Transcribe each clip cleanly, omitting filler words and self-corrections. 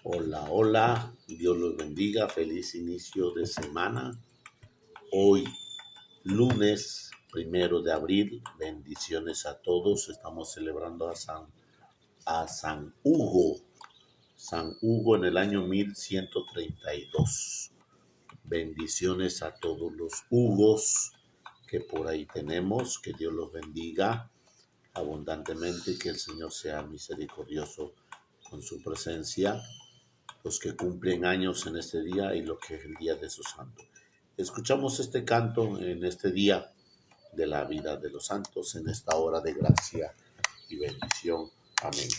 Hola, hola, Dios los bendiga, feliz inicio de semana. Hoy, lunes 1 de abril, bendiciones a todos. Estamos celebrando a San Hugo en el año 1132. Bendiciones a todos los Hugos que por ahí tenemos, que Dios los bendiga abundantemente, que el Señor sea misericordioso con su presencia, los que cumplen años en este día y lo que es el día de su santo. Escuchamos este canto en este día de la vida de los santos, en esta hora de gracia y bendición. Amén.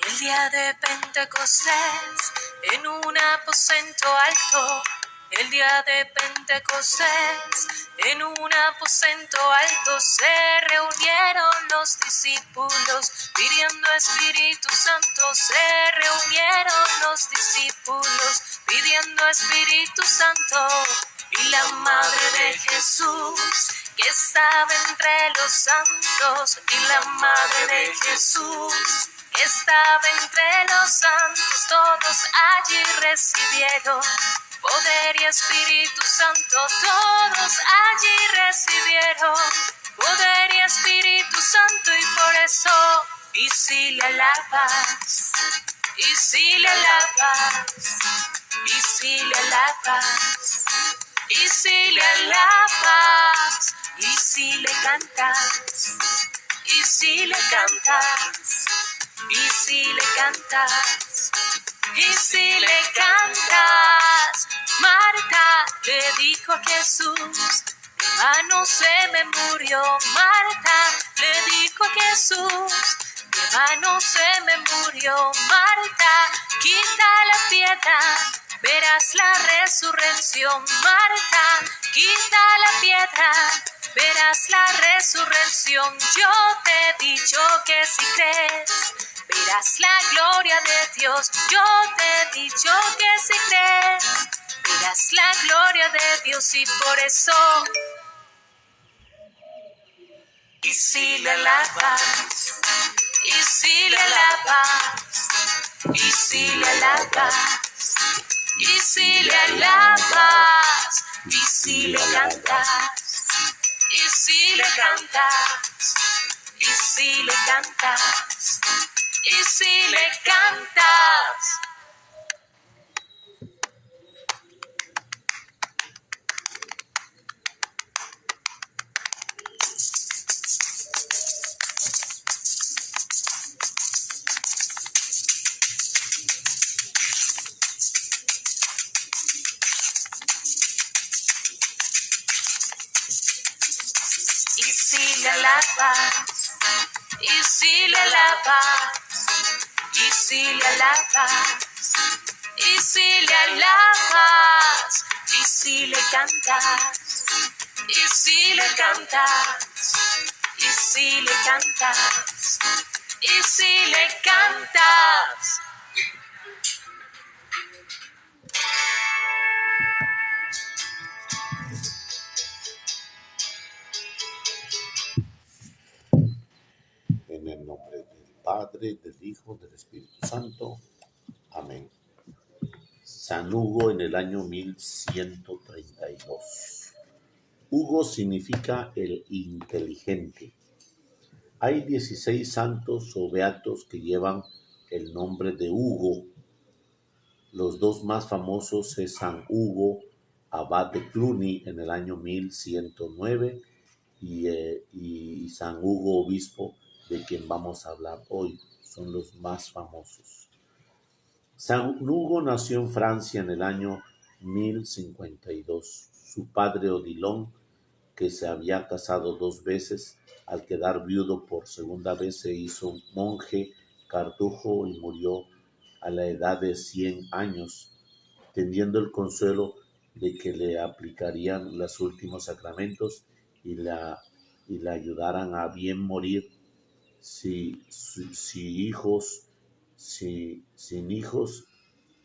El día de Pentecostés, en un aposento alto. El día de Pentecostés, en un aposento alto, se reunieron los discípulos, pidiendo Espíritu Santo. Se reunieron los discípulos, pidiendo Espíritu Santo. Y la madre de Jesús, que estaba entre los santos, y la madre de Jesús, que estaba entre los santos, todos allí recibieron poder y Espíritu Santo. Todos allí recibieron poder y Espíritu Santo, y por eso, y si le alabas, y si le alabas, y si le alabas, y si le alabas, y si le cantas, y si le cantas, y si le cantas, y si le cantas. Marta le dijo a Jesús: mi hermano se me murió. Marta le dijo a Jesús: mi hermano se me murió. Marta, quita la piedra, verás la resurrección. Marta, quita la piedra, verás la resurrección. Yo te he dicho que si crees, verás la gloria de Dios. Yo te he dicho que si crees, verás la gloria de Dios. Y por eso, y si le alabas, y si le alabas, y si le alabas, y si le alabas, y si le cantas, y si le cantas, y si le cantas, y si le cantas. Y si le alabas, y si le alabas, y si le alabas, y si le alabas, y si le cantas, y si le cantas, y si le cantas, y si le cantas. En el nombre del Padre, del Hijo, del Espíritu Santo. Amén. San Hugo en el año 1132. Hugo significa el inteligente. Hay 16 santos o beatos que llevan el nombre de Hugo. Los dos más famosos es San Hugo, abad de Cluny en el año 1109 y San Hugo, obispo, de quien vamos a hablar hoy. Son los más famosos. San Hugo nació en Francia en el año 1052. Su padre Odilon, que se había casado 2 veces, al quedar viudo por segunda vez se hizo monje cartujo y murió a la edad de 100 años, teniendo el consuelo de que le aplicarían los últimos sacramentos y la ayudaran a bien morir si hijos, sin hijos,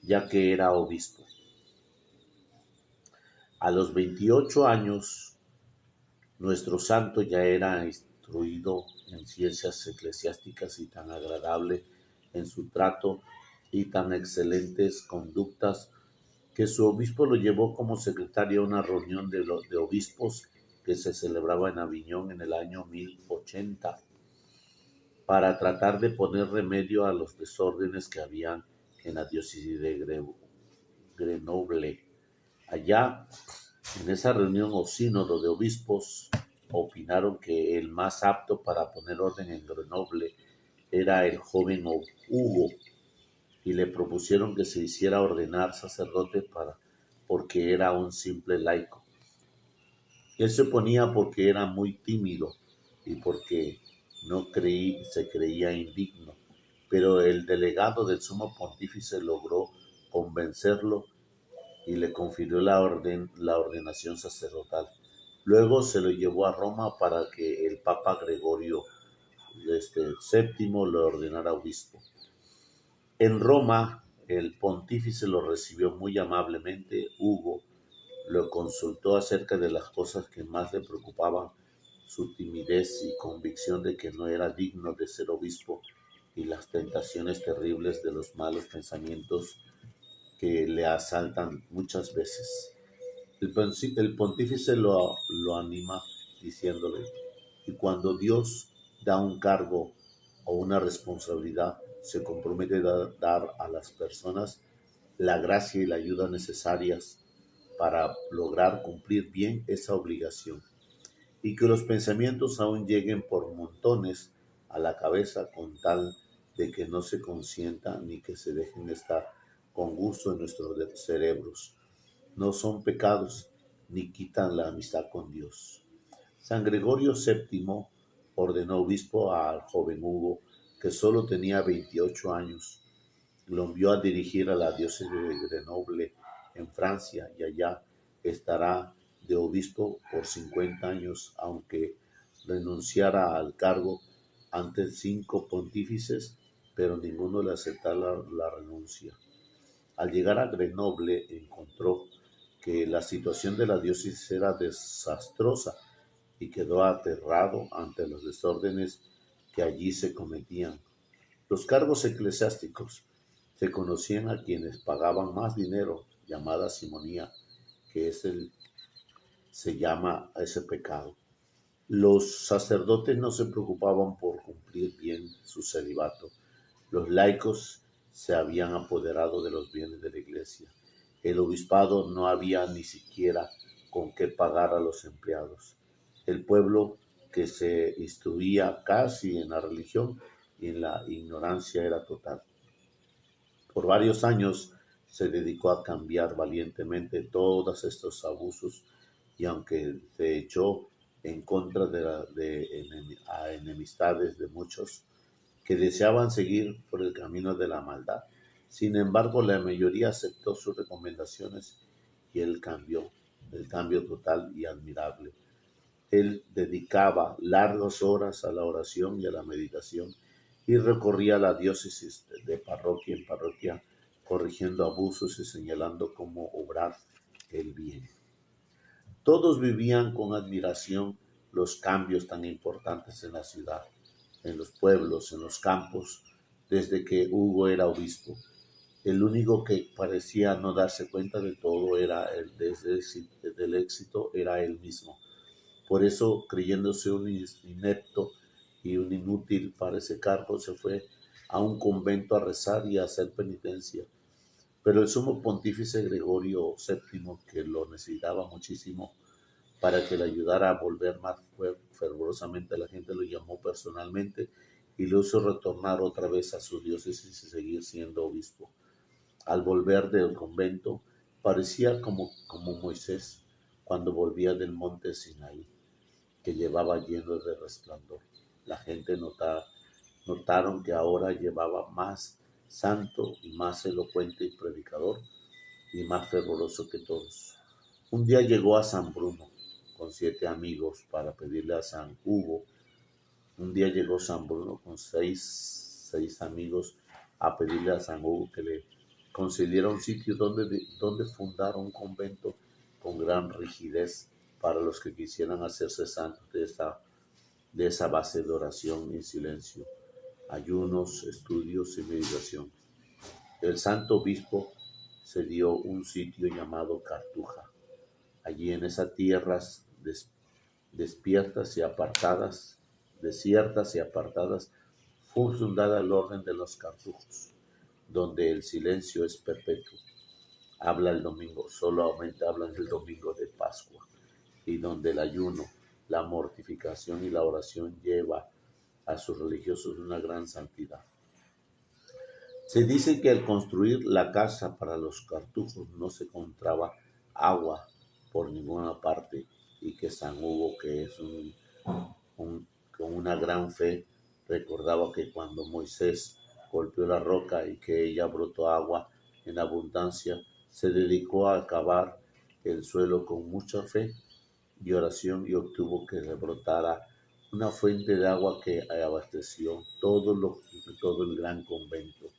ya que era obispo. A los 28 años, nuestro santo ya era instruido en ciencias eclesiásticas y tan agradable en su trato y tan excelentes conductas que su obispo lo llevó como secretario a una reunión de obispos que se celebraba en Aviñón en el año 1080 para tratar de poner remedio a los desórdenes que habían en la diócesis de Grenoble. Allá, en esa reunión o sínodo de obispos, opinaron que el más apto para poner orden en Grenoble era el joven Hugo, y le propusieron que se hiciera ordenar sacerdote porque era un simple laico. Él se oponía porque era muy tímido y porque se creía indigno, pero el delegado del sumo pontífice logró convencerlo y le confirió la ordenación sacerdotal. Luego se lo llevó a Roma para que el Papa Gregorio VII lo ordenara obispo. En Roma, el pontífice lo recibió muy amablemente. Hugo lo consultó acerca de las cosas que más le preocupaban, su timidez y convicción de que no era digno de ser obispo y las tentaciones terribles de los malos pensamientos que le asaltan muchas veces. El pontífice lo anima diciéndole, y cuando Dios da un cargo o una responsabilidad, se compromete a dar a las personas la gracia y la ayuda necesarias para lograr cumplir bien esa obligación, y que los pensamientos aún lleguen por montones a la cabeza con tal de que no se consienta ni que se dejen estar con gusto en nuestros cerebros. No son pecados ni quitan la amistad con Dios. San Gregorio VII ordenó obispo al joven Hugo, que solo tenía 28 años. Lo envió a dirigir a la diócesis de Grenoble en Francia, y allá estará de obispo por 50 años, aunque renunciara al cargo ante 5 pontífices, pero ninguno le aceptara la renuncia. Al llegar a Grenoble encontró que la situación de la diócesis era desastrosa y quedó aterrado ante los desórdenes que allí se cometían. Los cargos eclesiásticos se conocían a quienes pagaban más dinero, llamada simonía, que se llama a ese pecado. Los sacerdotes no se preocupaban por cumplir bien su celibato. Los laicos se habían apoderado de los bienes de la iglesia. El obispado no había ni siquiera con qué pagar a los empleados. El pueblo, que se instruía casi en la religión y en la ignorancia, era total. Por varios años se dedicó a cambiar valientemente todos estos abusos, y aunque se echó en contra a enemistades de muchos que deseaban seguir por el camino de la maldad, sin embargo la mayoría aceptó sus recomendaciones y el cambio total y admirable. Él dedicaba largas horas a la oración y a la meditación, y recorría la diócesis de parroquia en parroquia, corrigiendo abusos y señalando cómo obrar el bien. Todos vivían con admiración los cambios tan importantes en la ciudad, en los pueblos, en los campos, desde que Hugo era obispo. El único que parecía no darse cuenta de todo del éxito era él mismo. Por eso, creyéndose un inepto y un inútil para ese cargo, se fue a un convento a rezar y a hacer penitencia. Pero el sumo pontífice Gregorio VII, que lo necesitaba muchísimo para que le ayudara a volver más fervorosamente a la gente, lo llamó personalmente y lo hizo retornar otra vez a su diócesis y seguir siendo obispo. Al volver del convento, parecía como Moisés cuando volvía del monte Sinaí, que llevaba lleno de resplandor. La gente notaron que ahora llevaba más santo y más elocuente y predicador y más fervoroso que todos. Un día llegó a San Bruno con 7 amigos para pedirle a San Hugo. Un día llegó San Bruno con seis amigos a pedirle a San Hugo que le concediera un sitio donde fundar un convento con gran rigidez para los que quisieran hacerse santos de esa base de oración y silencio, ayunos, estudios y meditación. El santo obispo se dio un sitio llamado Cartuja. Allí en esas tierras despiertas y apartadas, desiertas y apartadas, fue fundada el orden de los cartujos, donde el silencio es perpetuo. Habla el domingo, solamente hablan el domingo de Pascua, y donde el ayuno, la mortificación y la oración lleva a sus religiosos una gran santidad. Se dice que al construir la casa para los cartujos no se encontraba agua por ninguna parte y que San Hugo, que es con una gran fe, recordaba que cuando Moisés golpeó la roca y que ella brotó agua en abundancia, se dedicó a cavar el suelo con mucha fe y oración y obtuvo que rebrotara una fuente de agua que abasteció todo el gran convento.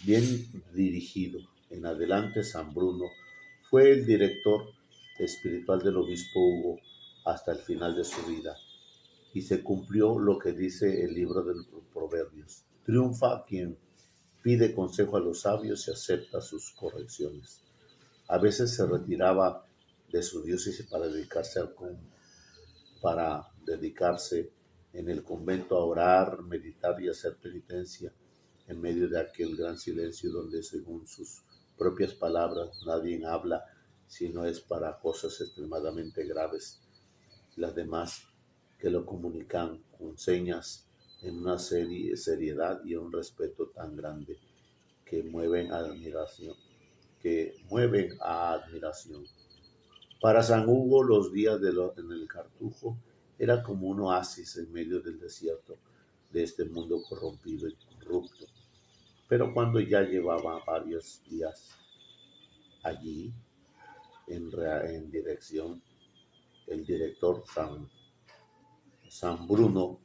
Bien dirigido. En adelante, San Bruno fue el director espiritual del obispo Hugo hasta el final de su vida, y se cumplió lo que dice el libro de los Proverbios. Triunfa quien pide consejo a los sabios y acepta sus correcciones. A veces se retiraba de su diócesis para dedicarse en el convento a orar, meditar y hacer penitencia en medio de aquel gran silencio donde, según sus propias palabras, nadie habla si no es para cosas extremadamente graves. Las demás que lo comunican con señas en una seriedad y un respeto tan grande que mueven a admiración. Para San Hugo, los días en el Cartujo era como un oasis en medio del desierto de este mundo corrompido y corrupto. Pero cuando ya llevaba varios días allí, en dirección, el director San Bruno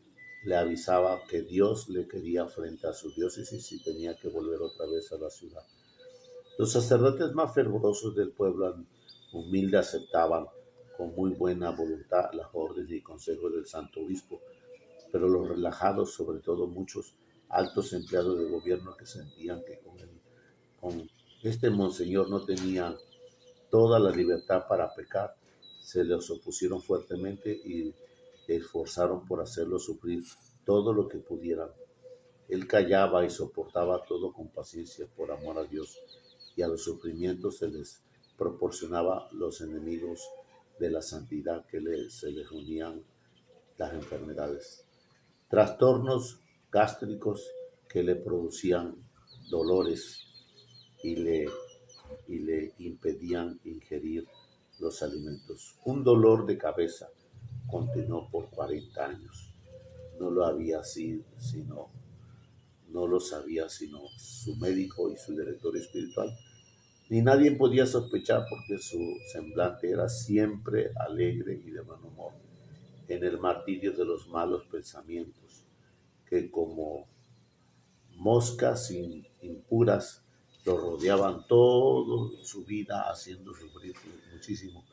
le avisaba que Dios le quería frente a su diócesis y tenía que volver otra vez a la ciudad. Los sacerdotes más fervorosos del pueblo humilde aceptaban con muy buena voluntad las órdenes y consejos del santo obispo, pero los relajados, sobre todo muchos altos empleados de gobierno que sentían que con este monseñor no tenían toda la libertad para pecar, se les opusieron fuertemente y esforzaron por hacerlo sufrir todo lo que pudieran. Él callaba y soportaba todo con paciencia por amor a Dios, y a los sufrimientos se les proporcionaba los enemigos de la santidad se les unían las enfermedades, trastornos gástricos que le producían dolores y le impedían ingerir los alimentos. Un dolor de cabeza continuó por 40 años. No lo había sido, sino No lo sabía sino su médico y su director espiritual, ni nadie podía sospechar porque su semblante era siempre alegre y de buen humor, en el martirio de los malos pensamientos, que como moscas impuras lo rodeaban toda su vida, haciendo sufrir muchísimo,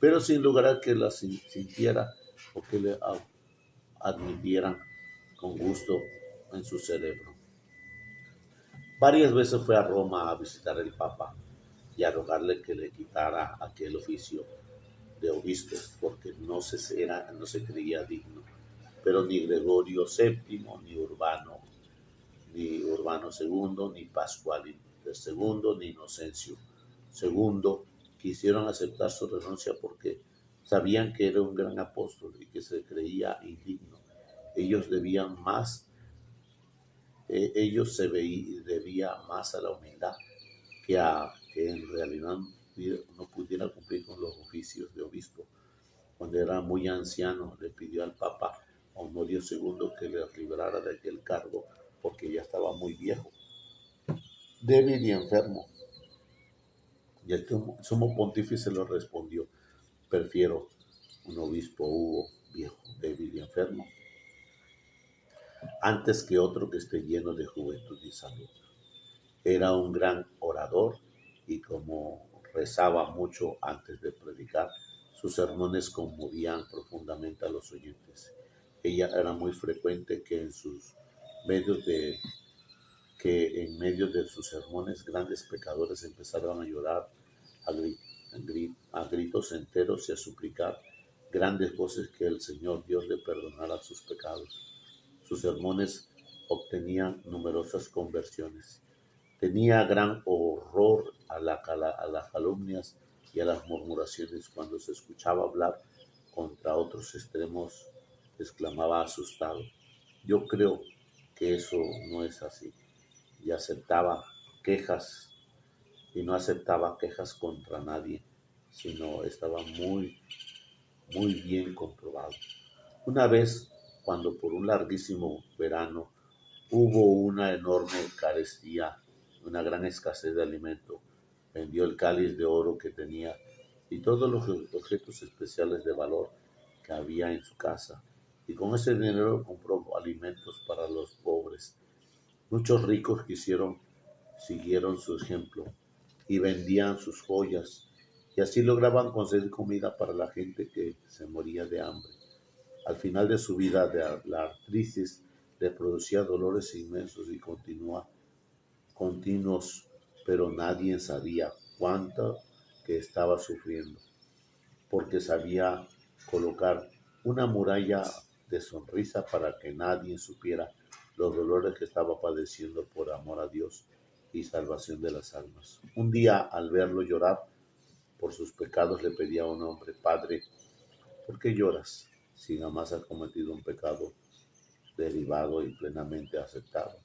pero sin lograr que las sintiera o que le admitieran con gusto en su cerebro. Varias veces fue a Roma a visitar al Papa y a rogarle que le quitara aquel oficio de obispo, porque no se creía digno. Pero ni Gregorio VII, ni Urbano II, ni Pascual II, ni Inocencio II quisieron aceptar su renuncia porque sabían que era un gran apóstol y que se creía indigno. Ellos debían más Ellos debía más a la humildad que en realidad no pudiera cumplir con los oficios de obispo. Cuando era muy anciano, le pidió al Papa Honorio II que le librara de aquel cargo porque ya estaba muy viejo, débil y enfermo. Y el sumo pontífice le respondió: prefiero un obispo Hugo, viejo, débil y enfermo, antes que otro que esté lleno de juventud y salud. Era un gran orador y como rezaba mucho antes de predicar, sus sermones conmovían profundamente a los oyentes. Ella era muy frecuente medios de, en medio de sus sermones grandes pecadores empezaron a llorar a gritos enteros y a suplicar grandes voces que el Señor Dios le perdonara sus pecados. Sus sermones obtenían numerosas conversiones. Tenía gran horror a las calumnias y a las murmuraciones. Cuando se escuchaba hablar contra otros extremos, exclamaba asustado: yo creo que eso no es así. Y aceptaba quejas, y no aceptaba quejas contra nadie, sino estaba muy bien comprobado. Una vez, cuando por un larguísimo verano hubo una enorme carestía, una gran escasez de alimento, vendió el cáliz de oro que tenía y todos los objetos especiales de valor que había en su casa, y con ese dinero compró alimentos para los pobres. Muchos ricos siguieron su ejemplo y vendían sus joyas, y así lograban conseguir comida para la gente que se moría de hambre. Al final de su vida, la artritis le producía dolores inmensos y continuos, pero nadie sabía cuánto que estaba sufriendo, porque sabía colocar una muralla de sonrisa para que nadie supiera los dolores que estaba padeciendo por amor a Dios y salvación de las almas. Un día, al verlo llorar por sus pecados, le pedía a un hombre: Padre, ¿por qué lloras si jamás has cometido un pecado derivado y plenamente aceptado?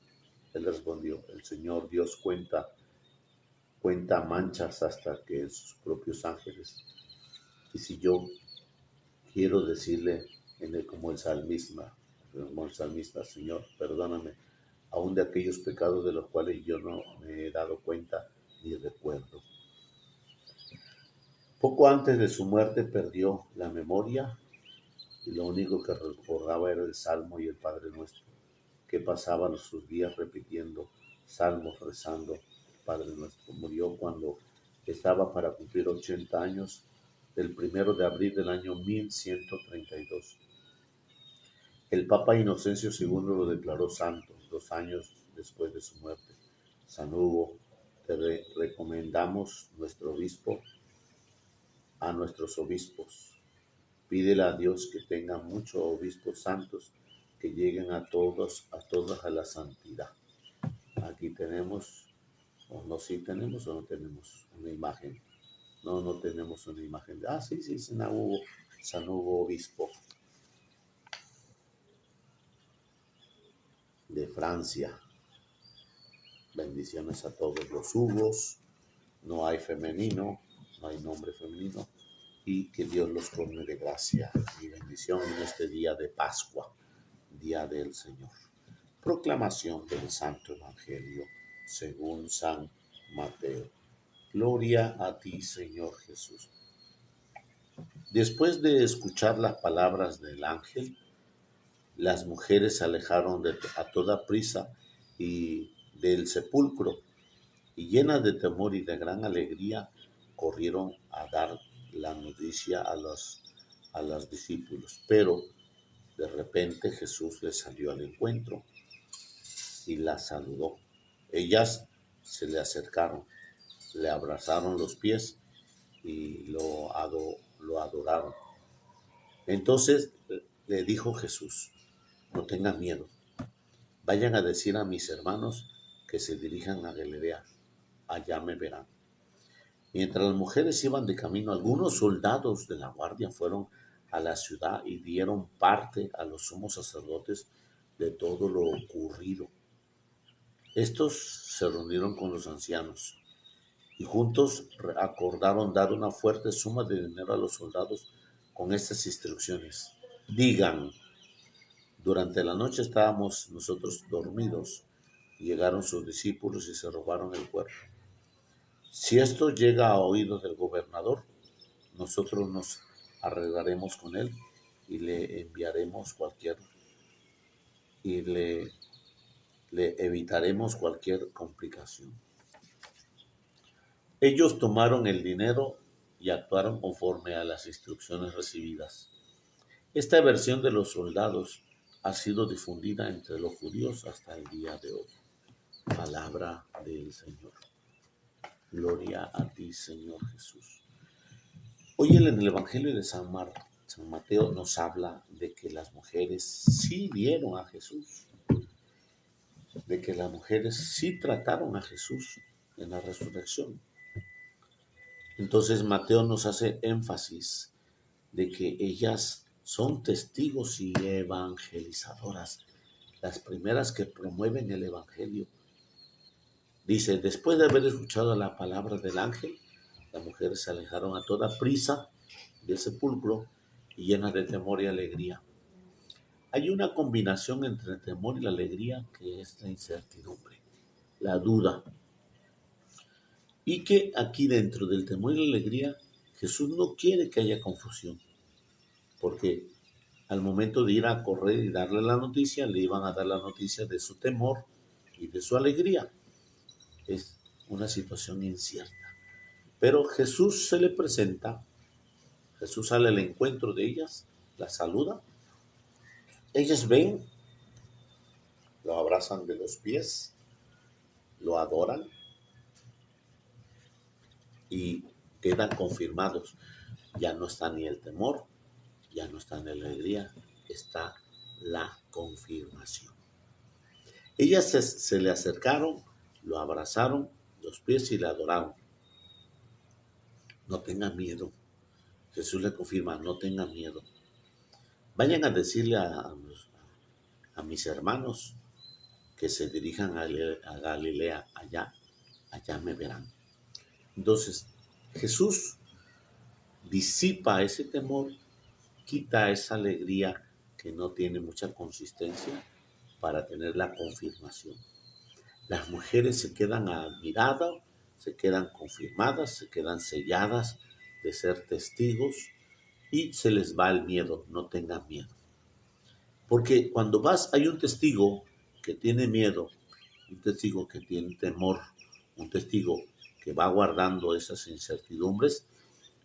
Él respondió: el Señor Dios cuenta manchas hasta que sus propios ángeles. Y si yo quiero decirle como el salmista: Señor, perdóname aún de aquellos pecados de los cuales yo no me he dado cuenta ni recuerdo. Poco antes de su muerte perdió la memoria y lo único que recordaba era el Salmo y el Padre Nuestro, que pasaba sus días repitiendo salmos, rezando Padre Nuestro. Murió cuando estaba para cumplir 80 años, el 1 de abril del año 1132. El Papa Inocencio II lo declaró santo 2 años después de su muerte. San Hugo, te recomendamos a nuestros obispos. Pídele a Dios que tenga muchos obispos santos que lleguen a todos a la santidad. Aquí tenemos, o no, si tenemos o no tenemos una imagen. No tenemos una imagen. Sí, San Hugo obispo de Francia. Bendiciones a todos los Hugos. No hay femenino, no hay nombre femenino. Y que Dios los colme de gracia y bendición en este día de Pascua, día del Señor. Proclamación del Santo Evangelio según San Mateo. Gloria a ti, Señor Jesús. Después de escuchar las palabras del ángel, las mujeres se alejaron a toda prisa del sepulcro, y llenas de temor y de gran alegría corrieron a dar la noticia a los discípulos. Pero de repente Jesús les salió al encuentro y las saludó. Ellas se le acercaron, le abrazaron los pies y lo adoraron. Entonces le dijo Jesús: no tengan miedo, vayan a decir a mis hermanos que se dirijan a Galilea, allá me verán. Mientras las mujeres iban de camino, algunos soldados de la guardia fueron a la ciudad y dieron parte a los sumos sacerdotes de todo lo ocurrido. Estos se reunieron con los ancianos y juntos acordaron dar una fuerte suma de dinero a los soldados con estas instrucciones: digan, durante la noche estábamos nosotros dormidos, llegaron sus discípulos y se robaron el cuerpo. Si esto llega a oídos del gobernador, nosotros nos arreglaremos con él y le enviaremos y le evitaremos cualquier complicación. Ellos tomaron el dinero y actuaron conforme a las instrucciones recibidas. Esta versión de los soldados ha sido difundida entre los judíos hasta el día de hoy. Palabra del Señor. Gloria a ti, Señor Jesús. Hoy en el Evangelio de San Mateo nos habla de que las mujeres sí vieron a Jesús, de que las mujeres sí trataron a Jesús en la resurrección. Entonces Mateo nos hace énfasis de que ellas son testigos y evangelizadoras, las primeras que promueven el Evangelio. Dice, después de haber escuchado la palabra del ángel, las mujeres se alejaron a toda prisa del sepulcro y llenas de temor y alegría. Hay una combinación entre el temor y la alegría que es la incertidumbre, la duda. Y que aquí dentro del temor y la alegría, Jesús no quiere que haya confusión, porque al momento de ir a correr y darle la noticia, le iban a dar la noticia de su temor y de su alegría. Es una situación incierta. Pero Jesús se le presenta, Jesús sale al encuentro de ellas, las saluda. Ellas ven, lo abrazan de los pies, lo adoran y quedan confirmados. Ya no está ni el temor, ya no está ni la alegría, está la confirmación. Ellas se le acercaron, lo abrazaron los pies y le adoraron. No tengan miedo. Jesús le confirma, no tengan miedo. Vayan a decirle a mis hermanos que se dirijan a Galilea, allá me verán. Entonces, Jesús disipa ese temor, quita esa alegría que no tiene mucha consistencia para tener la confirmación. Las mujeres se quedan admiradas, se quedan confirmadas, se quedan selladas de ser testigos y se les va el miedo, no tengan miedo. Porque cuando hay un testigo que tiene miedo, un testigo que tiene temor, un testigo que va guardando esas incertidumbres,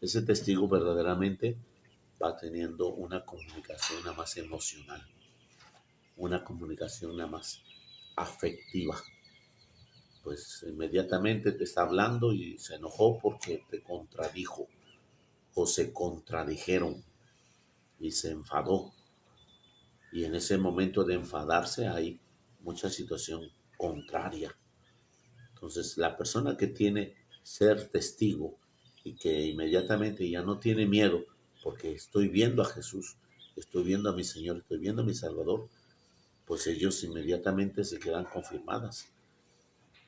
ese testigo verdaderamente va teniendo una comunicación nada más emocional, una comunicación nada más afectiva. Pues inmediatamente te está hablando y se enojó porque te contradijo o se contradijeron y se enfadó. Y en ese momento de enfadarse hay mucha situación contraria. Entonces la persona que tiene ser testigo y que inmediatamente ya no tiene miedo porque estoy viendo a Jesús, estoy viendo a mi Señor, estoy viendo a mi Salvador, pues ellos inmediatamente se quedan confirmadas.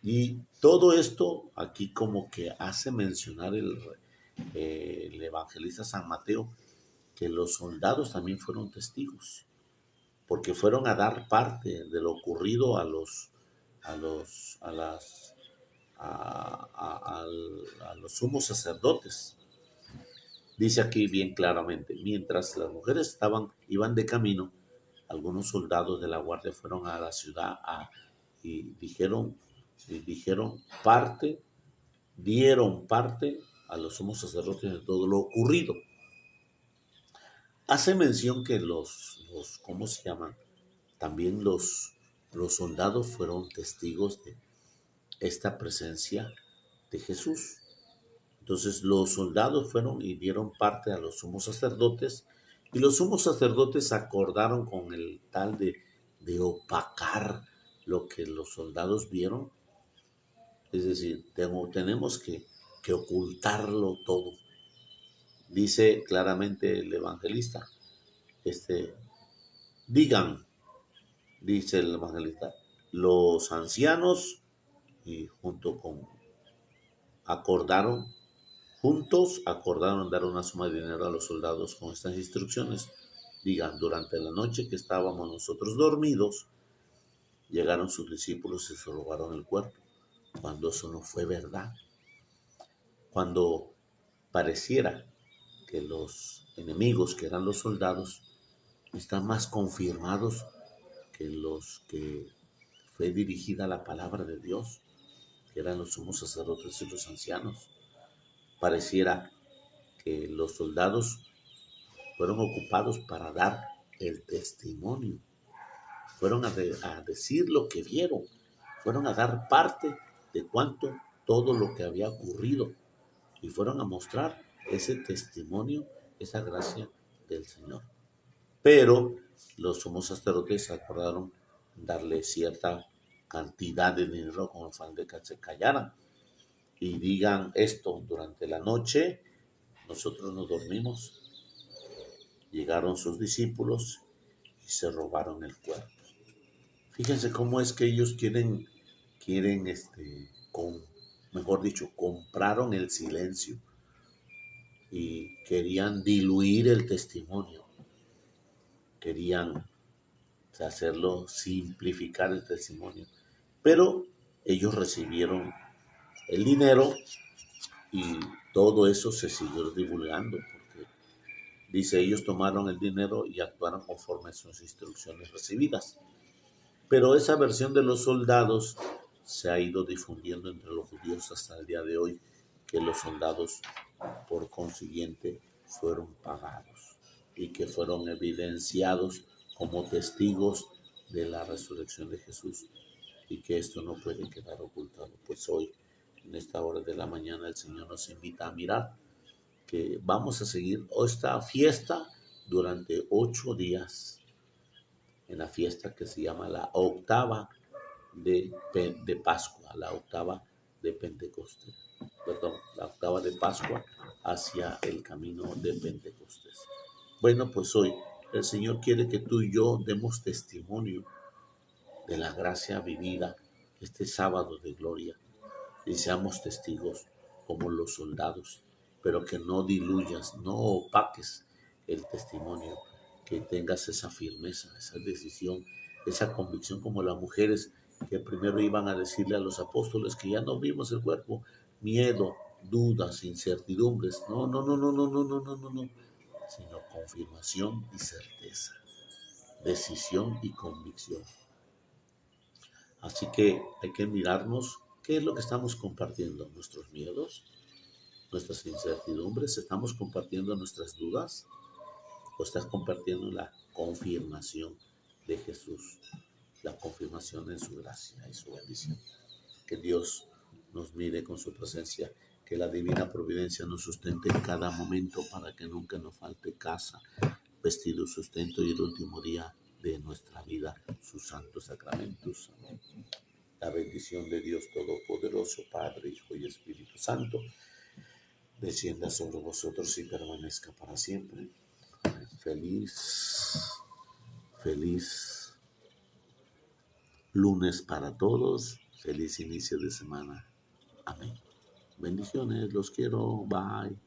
Y todo esto aquí como que hace mencionar el evangelista San Mateo que los soldados también fueron testigos, porque fueron a dar parte de lo ocurrido a los sumos sacerdotes. Dice aquí bien claramente, mientras las mujeres iban de camino, algunos soldados de la guardia fueron a la ciudad y dieron parte a los sumos sacerdotes de todo lo ocurrido. Hace mención que ¿cómo se llaman? También los soldados fueron testigos de esta presencia de Jesús. Entonces los soldados fueron y dieron parte a los sumos sacerdotes y los sumos sacerdotes acordaron con el tal de opacar lo que los soldados vieron. Es decir, tenemos que ocultarlo todo. Dice claramente el evangelista, digan, dice el evangelista, los ancianos y juntos acordaron dar una suma de dinero a los soldados con estas instrucciones. Digan, durante la noche que estábamos nosotros dormidos, llegaron sus discípulos y se robaron el cuerpo, cuando eso no fue verdad. Cuando pareciera que los enemigos, que eran los soldados, están más confirmados que los que fue dirigida la palabra de Dios, que eran los sumos sacerdotes y los ancianos. Pareciera que los soldados fueron ocupados para dar el testimonio, fueron a decir lo que vieron, fueron a dar parte de todo lo que había ocurrido y fueron a mostrar ese testimonio, esa gracia del Señor. Pero los sumos sacerdotes acordaron darle cierta cantidad de dinero con el fin de que se callaran y digan esto: durante la noche nosotros nos dormimos, llegaron sus discípulos y se robaron el cuerpo. Fíjense cómo es que ellos quieren mejor dicho, compraron el silencio y querían diluir el testimonio, querían hacerlo, simplificar el testimonio. Pero ellos recibieron el dinero y todo eso se siguió divulgando, porque dice, ellos tomaron el dinero y actuaron conforme a sus instrucciones recibidas. Pero esa versión de los soldados se ha ido difundiendo entre los judíos hasta el día de hoy, que los soldados, por consiguiente, fueron pagados y que fueron evidenciados como testigos de la resurrección de Jesús, y que esto no puede quedar ocultado. Pues hoy, en esta hora de la mañana, el Señor nos invita a mirar que vamos a seguir esta fiesta durante 8 días, en la fiesta que se llama la octava de Pascua, la octava de Pentecostés, perdón, la octava de Pascua hacia el camino de Pentecostés. Bueno, pues hoy el Señor quiere que tú y yo demos testimonio de la gracia vivida este sábado de gloria y seamos testigos como los soldados, pero que no diluyas, no opaques el testimonio, que tengas esa firmeza, esa decisión, esa convicción como las mujeres que primero iban a decirle a los apóstoles que ya no vimos el cuerpo, miedo, dudas, incertidumbres, no, sino confirmación y certeza, decisión y convicción. Así que hay que mirarnos qué es lo que estamos compartiendo, nuestros miedos, nuestras incertidumbres, estamos compartiendo nuestras dudas o estás compartiendo la confirmación de Jesús, la confirmación en su gracia y su bendición. Que Dios nos mire con su presencia, que la divina providencia nos sustente en cada momento para que nunca nos falte casa, vestido, sustento y el último día de nuestra vida, sus santos sacramentos. Amén. La bendición de Dios Todopoderoso, Padre, Hijo y Espíritu Santo, descienda sobre vosotros y permanezca para siempre. Feliz lunes para todos. Feliz inicio de semana. Amén. Bendiciones, los quiero. Bye.